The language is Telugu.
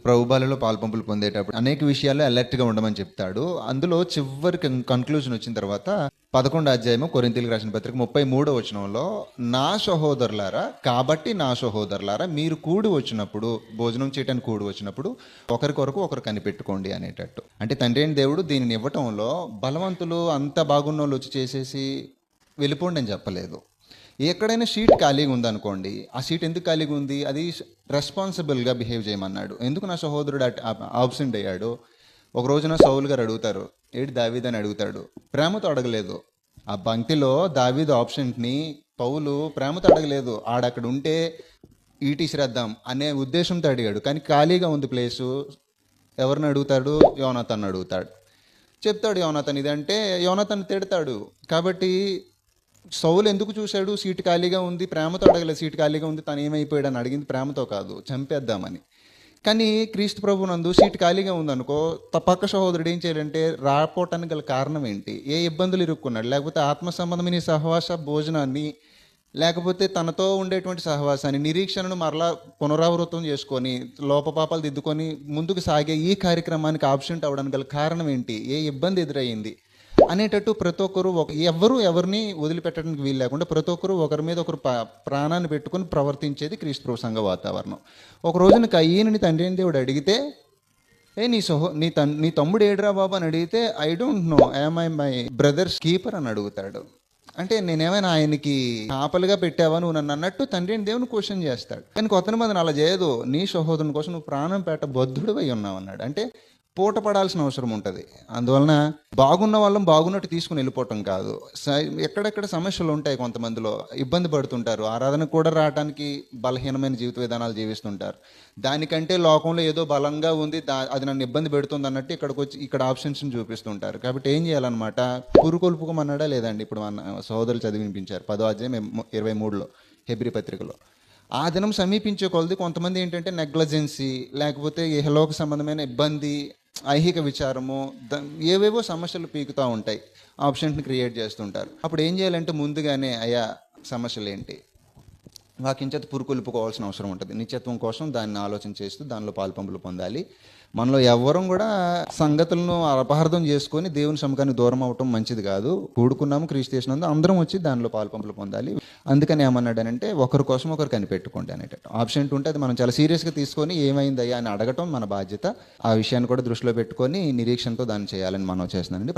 ప్రభుబాలలో పాల్పంపులు పొందేటప్పుడు అనేక విషయాల్లో అలర్ట్గా ఉండమని చెప్తాడు. అందులో చివరి కన్క్లూజన్ వచ్చిన తర్వాత 11వ అధ్యాయము కొరింథీయులకు రాసిన పత్రిక 33వ వచనంలో, నా సహోదరులారా, కాబట్టి నా సహోదరులారా, మీరు కూడి వచ్చినప్పుడు, భోజనం చేయడానికి కూడి వచ్చినప్పుడు ఒకరికొరకు ఒకరు కనిపెట్టుకోండి అనేటట్టు. అంటే తండ్రి అయిన దేవుడు దీనిని ఇవ్వటంలో బలవంతులు అంత బాగున్న వాళ్ళు వచ్చి చేసేసి వెళ్ళిపోండి అని చెప్పలేదు. ఎక్కడైనా సీట్ ఖాళీగా ఉందనుకోండి, ఆ సీట్ ఎందుకు ఖాళీగా ఉంది, అది రెస్పాన్సిబుల్గా బిహేవ్ చేయమన్నాడు. ఎందుకు నా సహోదరుడు ఆబ్సెంట్ అయ్యాడు? ఒక రోజున సౌలు గారు అడుగుతారు, ఏడు దావీద్ అని అడుగుతాడు. ప్రేమతో అడగలేదు. ఆ పంక్తిలో దావీదు ఆబ్సెంట్ని పౌలు ప్రేమతో అడగలేదు. ఆడక్కడ ఉంటే ఈటీ శ్రద్ధాం అనే ఉద్దేశంతో అడిగాడు. కానీ ఖాళీగా ఉంది ప్లేసు. ఎవరిని అడుగుతాడు? యోనాతాన్ అడుగుతాడు. చెప్తాడు యోనాతాన్ ఇదంటే, యోనాతాన్ తిడతాడు. కాబట్టి సౌలు ఎందుకు చూశాడు? సీటు ఖాళీగా ఉంది, ప్రేమతో అడగలేదు. సీటు ఖాళీగా ఉంది, తను ఏమైపోయాడు అని అడిగింది ప్రేమతో కాదు, చంపేద్దామని. కానీ క్రీస్తు ప్రభు నందు సీటు ఖాళీగా ఉందనుకో, పక్క సహోదరుడు ఏం చేయాలంటే రాపోవటానికి గల కారణం ఏంటి? ఏ ఇబ్బందులు ఇరుక్కున్నాడు? లేకపోతే ఆత్మ సంబంధమైన సహవాస భోజనాన్ని, లేకపోతే తనతో ఉండేటువంటి సహవాసాన్ని, నిరీక్షణను మరలా పునరావృతం చేసుకొని లోపపాపాలు దిద్దుకొని ముందుకు సాగే ఈ కార్యక్రమానికి ఆబ్సెంట్ అవ్వడానికి గల కారణం ఏంటి? ఏ ఇబ్బంది ఎదురయ్యింది అనేటట్టు ప్రతి ఒక్కరు ఎవరిని వదిలిపెట్టడానికి వీలు లేకుండా ప్రతి ఒక్కరు ఒకరి మీద ఒకరు ప్రాణాన్ని పెట్టుకుని ప్రవర్తించేది క్రీస్తు ప్రభు సంఘ వాతావరణం. ఒక రోజున కయ్యని తండ్రి అయిన దేవుడు అడిగితే, నీ తమ్ముడు ఏడ్రా బాబు అని అడిగితే, I don't know, I'm my brothers keeper అని అడుగుతాడు. అంటే నేనేమైనా ఆయనకి ఆపలుగా పెట్టావా నువ్వు నన్ను అన్నట్టు తండ్రి అయిన దేవుని క్వశ్చన్ చేస్తాడు. కానీ కొత్త మందిని అలా చేయదు. నీ సహోదరుని కోసం నువ్వు ప్రాణం పెట్ట బద్ధుడు అయి ఉన్నావు అన్నాడు. అంటే పూట పడాల్సిన అవసరం ఉంటుంది. అందువలన బాగున్న వాళ్ళం బాగున్నట్టు తీసుకుని వెళ్ళిపోవటం కాదు. ఎక్కడెక్కడ సమస్యలు ఉంటాయి, కొంతమందిలో ఇబ్బంది పడుతుంటారు, ఆరాధనకు కూడా రావడానికి బలహీనమైన జీవిత విధానాలు జీవిస్తుంటారు. దానికంటే లోకంలో ఏదో బలంగా ఉంది, అది నన్ను ఇబ్బంది పెడుతుంది అన్నట్టు ఇక్కడికి వచ్చి ఇక్కడ ఆప్షన్స్ని చూపిస్తుంటారు. కాబట్టి ఏం చేయాలన్నమాట? పురుకొల్పుకోమన్నాడా లేదండి? ఇప్పుడు మన సహోదరులు చదివినిపించారు 10వ అధ్యాయం 23లో హెబ్రీ పత్రికలో. ఆ దినం సమీపించే కొలది కొంతమంది ఏంటంటే నెగ్లజెన్సీ, లేకపోతే ఇహలోక సంబంధమైన ఇబ్బంది, ఐహిక విచారము, ఏవేవో సమస్యలు పీకుతూ ఉంటాయి, ఆప్షన్స్ని క్రియేట్ చేస్తుంటారు. అప్పుడు ఏం చేయాలంటే ముందుగానే అయ్యా సమస్యలు ఏంటి, వాకించేత పురుకొల్పుకోవాల్సిన అవసరం ఉంటుంది. నిత్యత్వం కోసం దాన్ని ఆలోచన చేస్తూ దానిలో పాల్పంపులు పొందాలి. మనలో ఎవ్వరం కూడా సంగతులను అపహార్థం చేసుకొని దేవుని సముఖానికి దూరం అవటం మంచిది కాదు. కూడుకున్నాము క్రీస్తు చేసినందు అందరం వచ్చి దానిలో పాల్పంపులు పొందాలి. అందుకని ఏమన్నాడనంటే ఒకరి కోసం ఒకరు కనిపెట్టుకోండి అనేటట్టు. ఆప్షన్ ఉంటే అది మనం చాలా సీరియస్గా తీసుకొని ఏమైందయ్యా అని అడగటం మన బాధ్యత. ఆ విషయాన్ని కూడా దృష్టిలో పెట్టుకొని నిరీక్షణతో దాన్ని చేయాలని మనం చేస్తున్నానండి.